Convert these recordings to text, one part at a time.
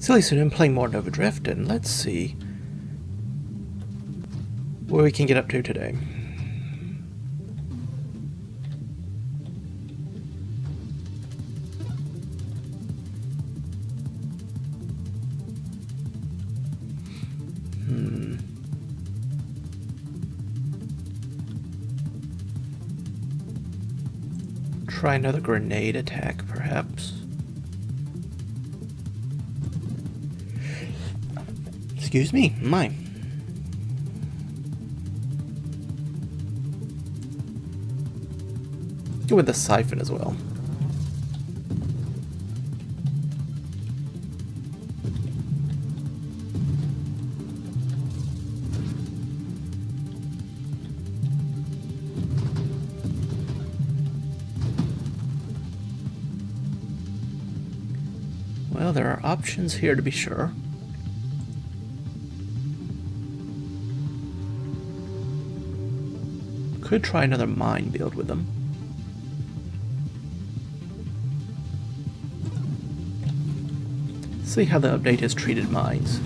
SillyPseudonym playing more Nova Drift, and let's see where we can get up to today. Try another grenade attack, perhaps. Excuse me, my. Go with the siphon as well. Well, there are options here to be sure. Could try another mine build with them. See how the update has treated mines.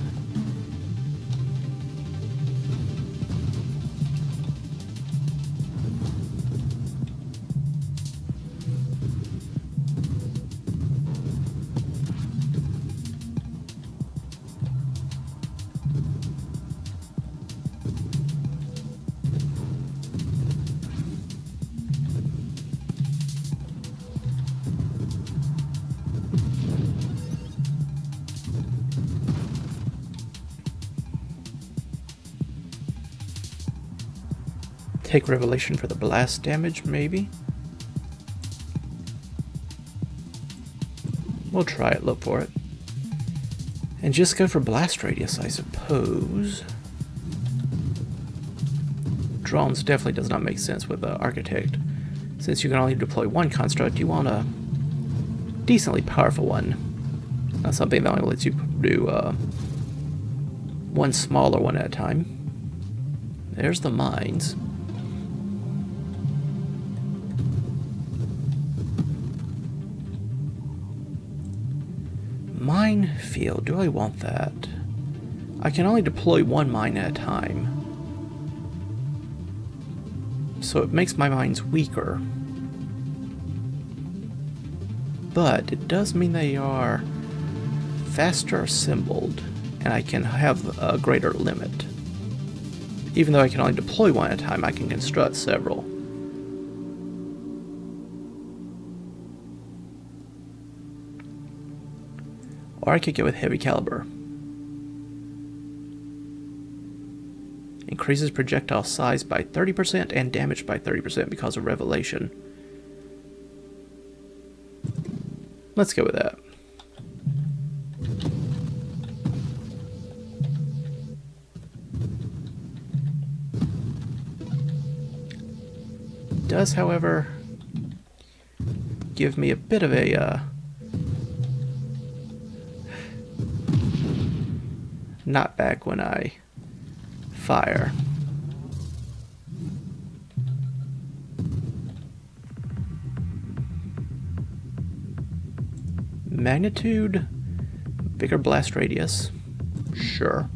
Take Revelation for the blast damage, maybe? We'll try it, look for it. And just go for blast radius, I suppose. Drones definitely does not make sense with the Architect. Since you can only deploy one construct, you want a decently powerful one. Not something that only lets you do one smaller one at a time. There's the mines. Minefield, do I want that? I can only deploy one mine at a time. So it makes my mines weaker. But it does mean they are faster assembled, and I can have a greater limit. Even though I can only deploy one at a time, I can construct several. Or I could go with heavy caliber. Increases projectile size by 30% and damage by 30% because of Revelation. Let's go with that. Does, however, give me a bit of a not back when I fire. Magnitude, bigger blast radius, sure.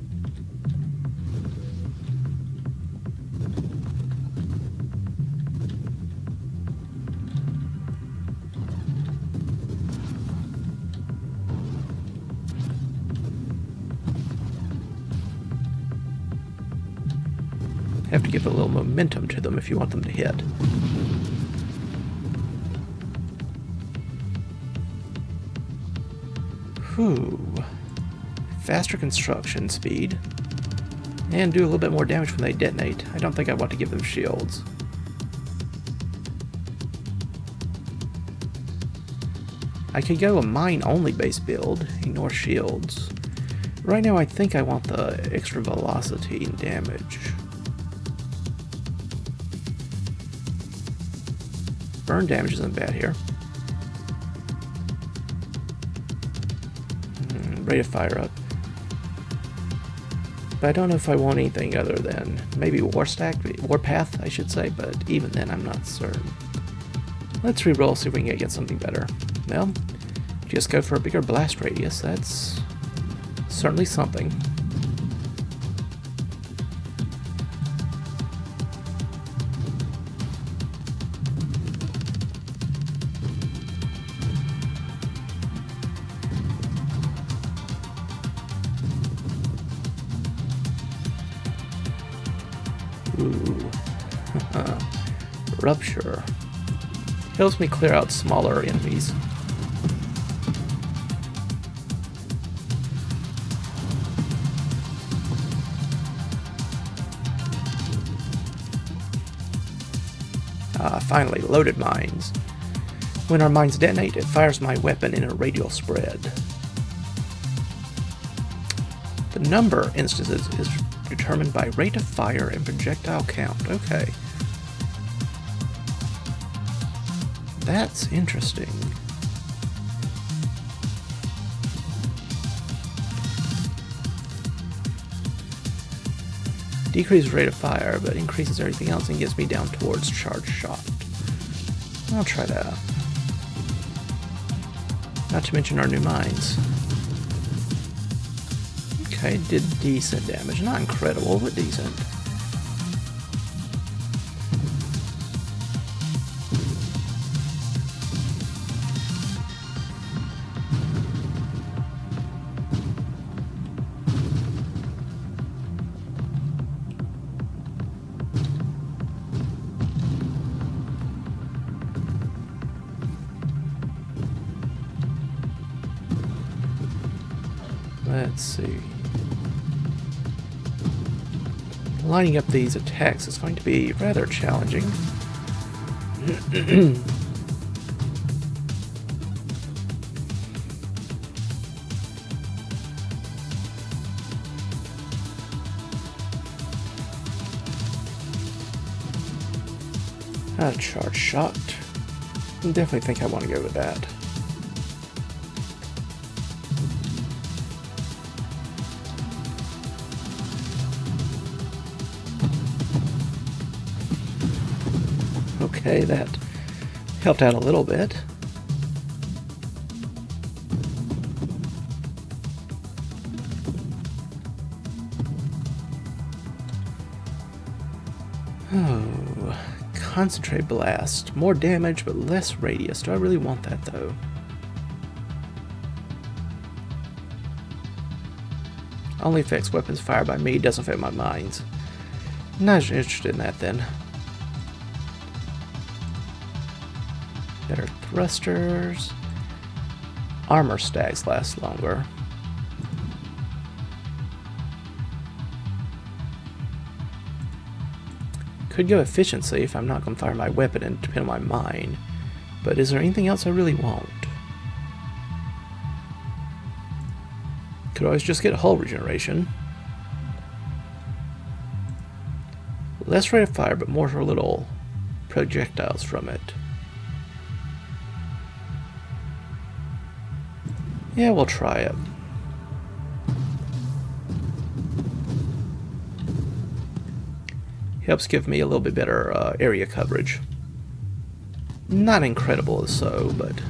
Have to give a little momentum to them if you want them to hit. Whew. Faster construction speed. And do a little bit more damage when they detonate. I don't think I want to give them shields. I could go a mine-only base build, ignore shields. Right now I think I want the extra velocity and damage. Burn damage isn't bad here. Rate of fire up. But I don't know if I want anything other than maybe Warpath, I should say, but even then I'm not certain. Let's reroll, see if we can get something better. Well, just go for a bigger blast radius. That's Certainly something. Ooh. Rupture. Helps me clear out smaller enemies. Finally, loaded mines. When our mines detonate, it fires my weapon in a radial spread. The number of instances is determined by rate of fire and projectile count. Okay. That's interesting. Decreases rate of fire, but increases everything else and gets me down towards charge shot. I'll try that. Not to mention our new mines. Okay, did decent damage. Not incredible, but decent. Let's see. Lining up these attacks is going to be rather challenging. A charge shot. Definitely think I want to go with that. Okay, that helped out a little bit. Oh, concentrate blast. More damage, but less radius. Do I really want that, though? Only affects weapons fired by me, doesn't affect my mines. Not interested in that, then. Better thrusters. Armor stacks last longer. Could go efficiency if I'm not going to fire my weapon and depend on my mine. But is there anything else I really want? Could always just get hull regeneration. Less rate of fire, but more little projectiles from it. Yeah, we'll try it. Helps give me a little bit better area coverage. Not incredible as so, but...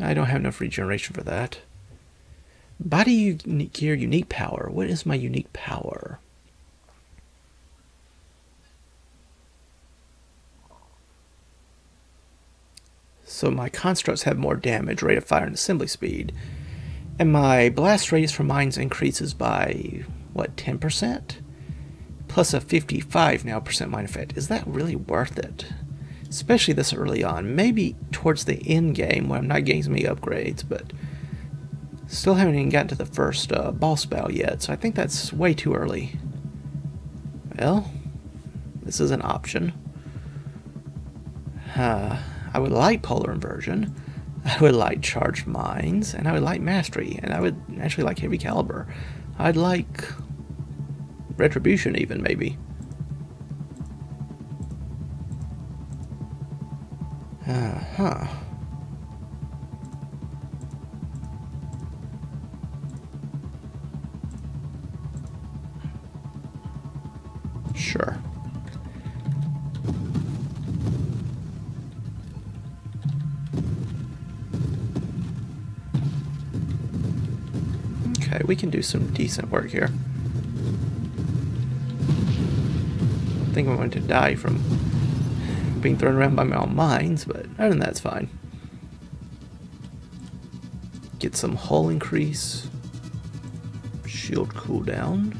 I don't have enough regeneration for that. Body gear unique power. What is my unique power? So my constructs have more damage, rate of fire, and assembly speed. And my blast radius for mines increases by, what, 10%? Plus a 55 now % mine effect. Is that really worth it? Especially this early on. Maybe towards the end game when I'm not getting as many upgrades, but still haven't even gotten to the first boss battle yet, so I think that's way too early. Well, this is an option. I would like polar inversion, I would like charged mines, and I would like mastery, and I would actually like heavy caliber. I'd like retribution even, maybe. Sure. Okay, we can do some decent work here. I think I'm going to die from being thrown around by my own mines, but other than that, it's fine. Get some hull increase, shield cooldown,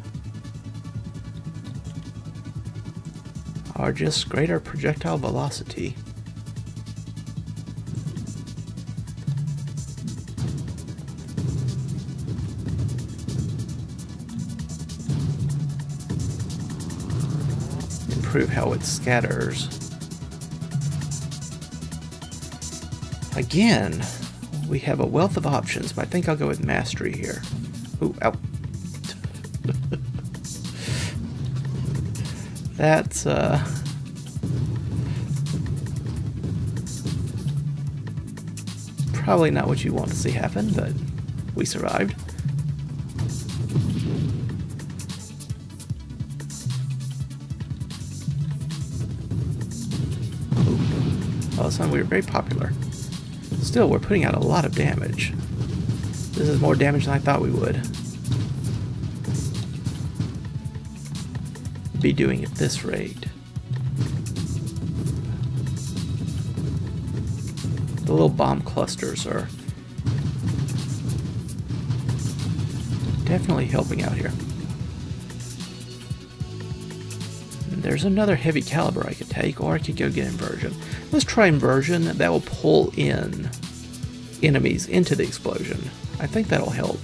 or just greater projectile velocity. Improve how it scatters. Again, we have a wealth of options, but I think I'll go with mastery here. Ooh, ow. That's, probably not what you want to see happen, but we survived. Ooh. All of a sudden we were very popular. Still, we're putting out a lot of damage. This is more damage than I thought we would be doing at this rate. The little bomb clusters are definitely helping out here. And there's another heavy caliber I could take, or I could go get inversion. Let's try inversion. That will pull in enemies into the explosion. I think that'll help.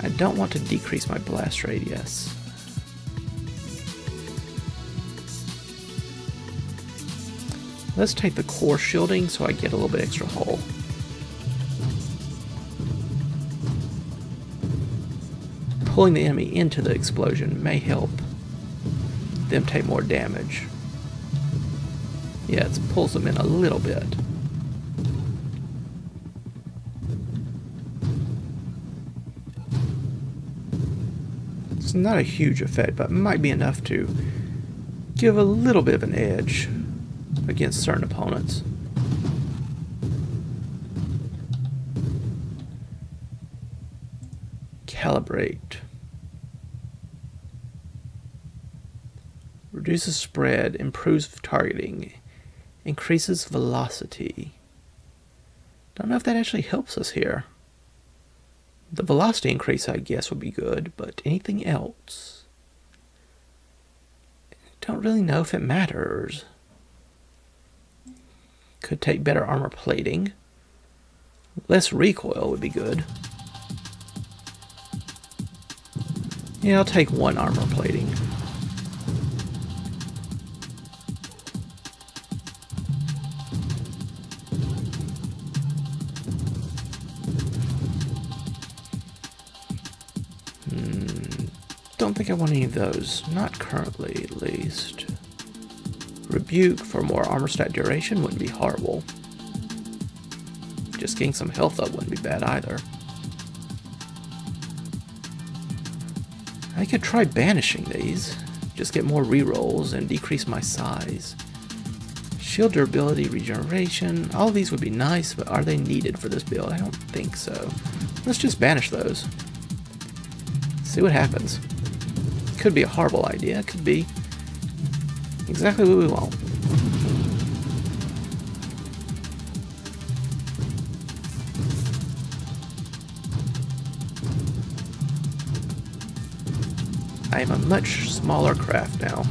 I don't want to decrease my blast radius. Let's take the core shielding so I get a little bit extra hull. Pulling the enemy into the explosion may help them take more damage. Yeah, it pulls them in a little bit. It's not a huge effect, but it might be enough to give a little bit of an edge against certain opponents. Calibrate. Reduces spread, improves targeting, increases velocity. Don't know if that actually helps us here. The velocity increase, I guess, would be good, but anything else? I don't really know if it matters. Could take better armor plating. Less recoil would be good. Yeah, I'll take one armor plating. Don't think I want any of those. Not currently, at least. Rebuke for more armor stat duration wouldn't be horrible. Just getting some health up wouldn't be bad either. I could try banishing these. Just get more rerolls and decrease my size. Shield durability, regeneration. All of these would be nice, but are they needed for this build? I don't think so. Let's just banish those. See what happens. Could be a horrible idea. Could be exactly what we want. I am a much smaller craft now.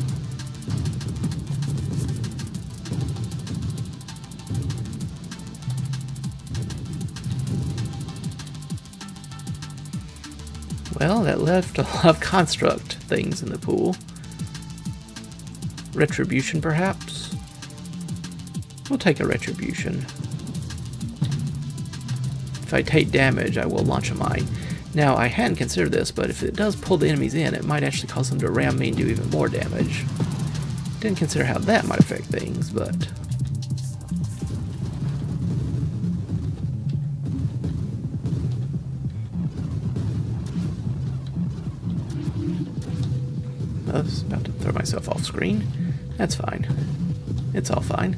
Well, that left a lot of construct things in the pool. Retribution, perhaps? We'll take a retribution. If I take damage, I will launch a mine. Now, I hadn't considered this, but if it does pull the enemies in, it might actually cause them to ram me and do even more damage. Didn't consider how that might affect things, but... I was about to throw myself off screen. That's fine. It's all fine.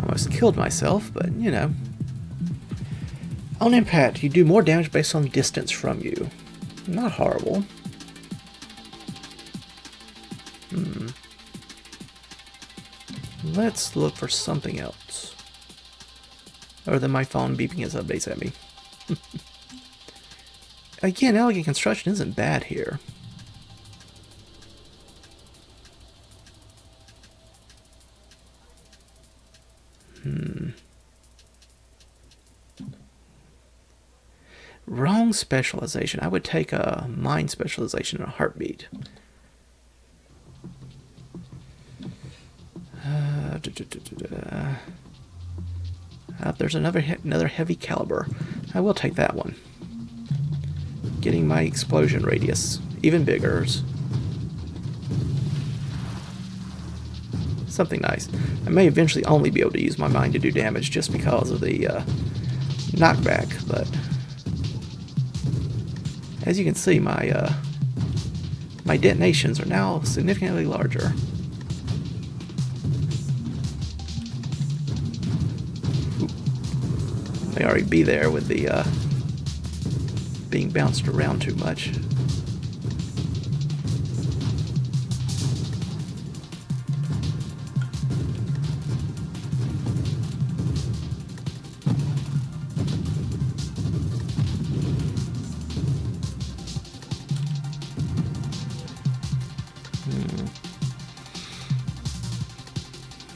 Almost killed myself, but you know. On impact, you do more damage based on distance from you. Not horrible. Let's look for something else. Other than my phone beeping its updates at me. Again, elegant construction isn't bad here. Wrong specialization. I would take a mind specialization in a heartbeat. There's another heavy caliber. I will take that one. Getting my explosion radius even bigger. Something nice. I may eventually only be able to use my mind to do damage just because of the knockback, but as you can see, my detonations are now significantly larger. May already be there with the being bounced around too much.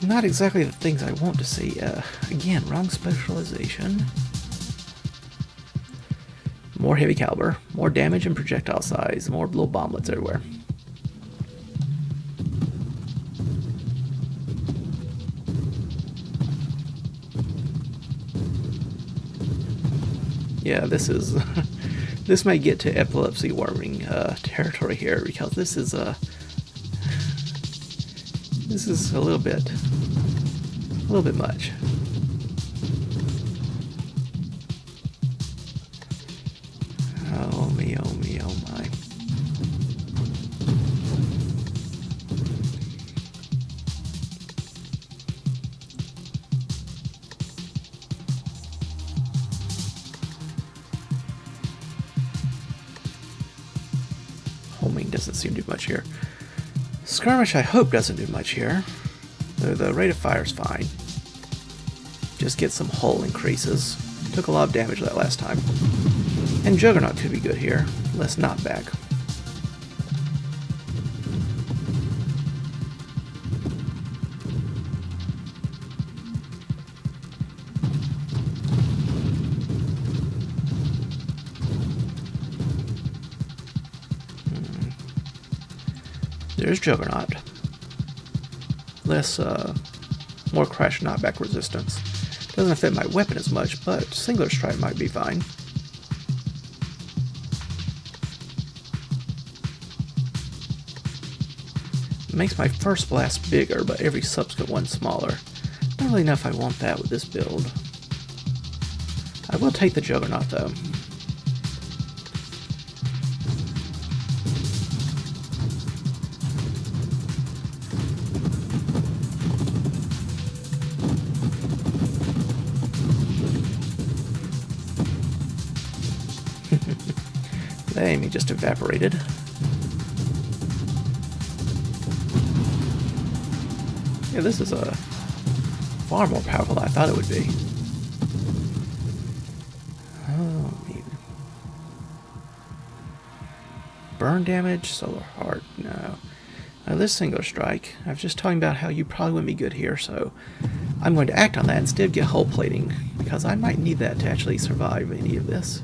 Not exactly the things I want to see. Again, wrong specialization. More heavy caliber, more damage and projectile size, more little bomblets everywhere. Yeah, this is this may get to epilepsy warming territory here, because this is a little bit much. Oh me, oh me, oh my. Homing doesn't seem to do much here. Skirmish, I hope, doesn't do much here. The rate of fire is fine. Just get some hull increases. Took a lot of damage that last time. And Juggernaut could be good here. Less knockback. There's Juggernaut. Less, more crash knockback resistance. Doesn't affect my weapon as much, but Singular Strike might be fine. It makes my first blast bigger, but every subsequent one smaller. Not really enough I want that with this build. I will take the Juggernaut though. The enemy just evaporated. Yeah, this is far more powerful than I thought it would be. Oh, man. Burn damage, solar heart, no. This Singular Strike, I was just talking about how you probably wouldn't be good here, so I'm going to act on that instead of get hull plating, because I might need that to actually survive any of this.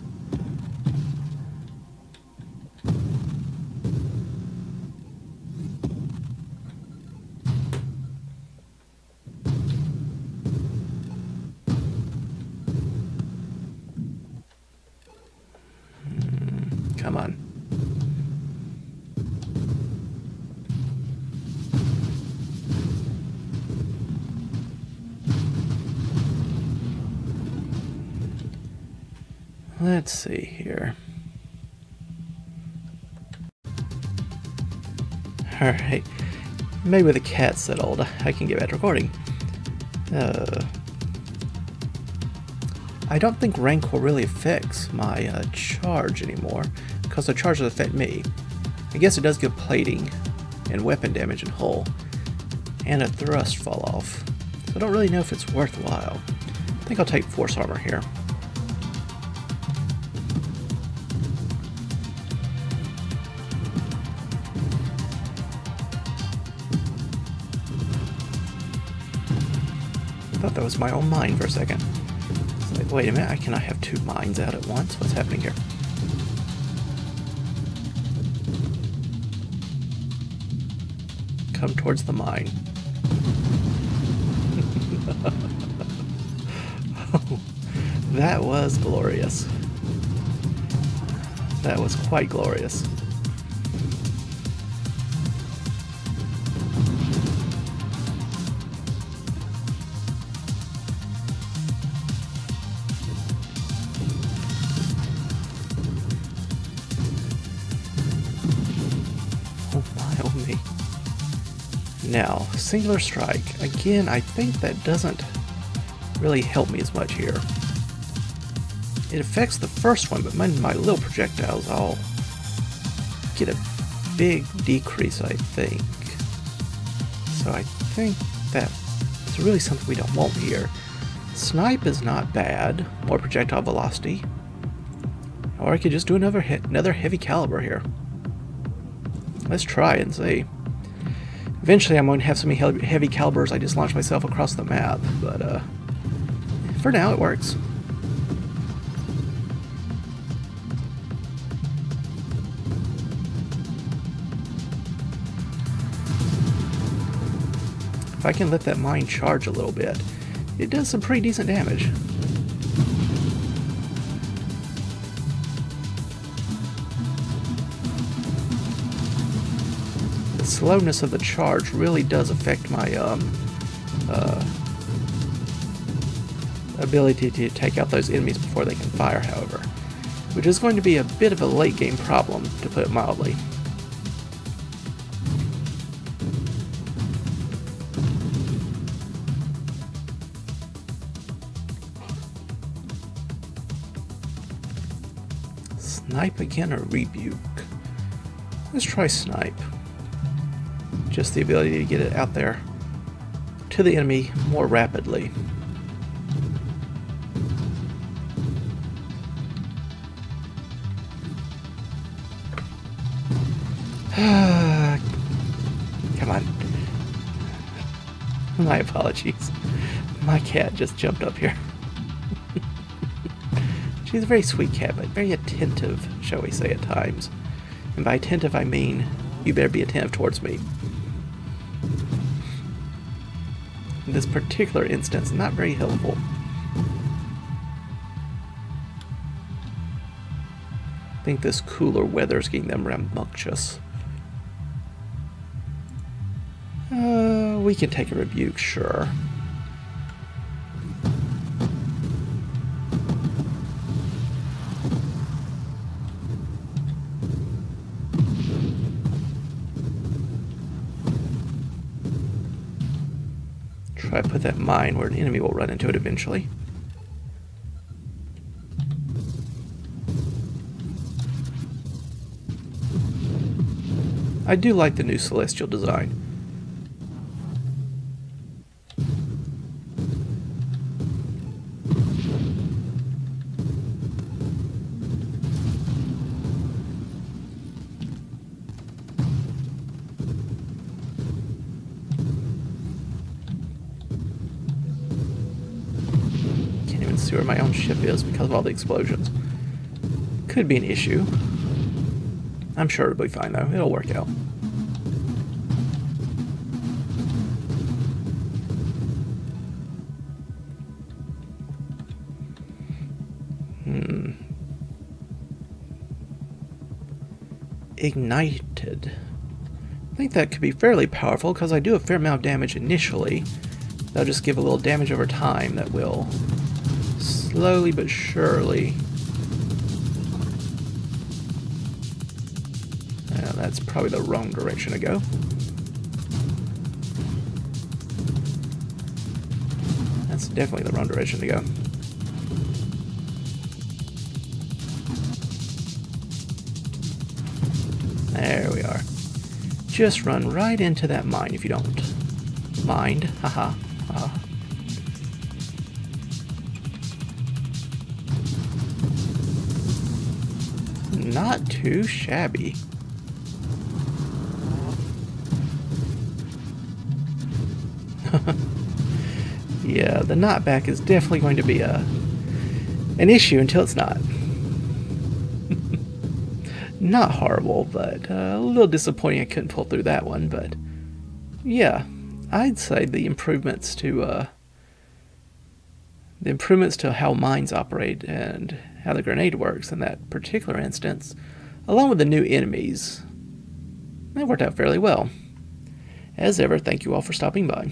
Come on. Let's see here. Alright. Maybe with the cat settled, I can get back to recording. I don't think rank will really affect my charge anymore, because the charge will affect me. I guess it does give plating and weapon damage and hull, and a thrust fall off. So I don't really know if it's worthwhile. I think I'll take force armor here. I thought that was my own mine for a second. It's like, wait a minute, I cannot have two mines out at once. What's happening here? Come towards the mine. Oh, that was glorious. That was quite glorious. Oh my, oh me. Now, singular strike. Again, I think that doesn't really help me as much here. It affects the first one, but my little projectiles all get a big decrease, I think. So I think that is really something we don't want here. Snipe is not bad. More projectile velocity. Or I could just do another heavy caliber here. Let's try and see. Eventually I'm going to have so many heavy calibers I just launch myself across the map, but for now it works. If I can let that mine charge a little bit, it does some pretty decent damage. The slowness of the charge really does affect my ability to take out those enemies before they can fire, however, which is going to be a bit of a late game problem, to put it mildly. Snipe again or rebuke? Let's try snipe. Just the ability to get it out there to the enemy more rapidly. Come on. My apologies. My cat just jumped up here. She's a very sweet cat, but very attentive, shall we say, at times. And by attentive, I mean, you better be attentive towards me. In this particular instance, not very helpful. I think this cooler weather is getting them rambunctious. We can take a rebuke, sure. Try to put that mine where an enemy will run into it eventually. I do like the new celestial design. See where my own ship is because of all the explosions. Could be an issue. I'm sure it'll be fine though. It'll work out. Ignited. I think that could be fairly powerful because I do a fair amount of damage initially. That'll just give a little damage over time that will slowly but surely That's probably the wrong direction to go. That's definitely the wrong direction to go. There we are. Just run right into that mine if you don't mind. Haha. Not too shabby. Yeah, the knockback is definitely going to be an issue until it's not. Not horrible, but a little disappointing I couldn't pull through that one, but yeah, I'd say the improvements to how mines operate and how the grenade works in that particular instance, along with the new enemies, that worked out fairly well. As ever, thank you all for stopping by.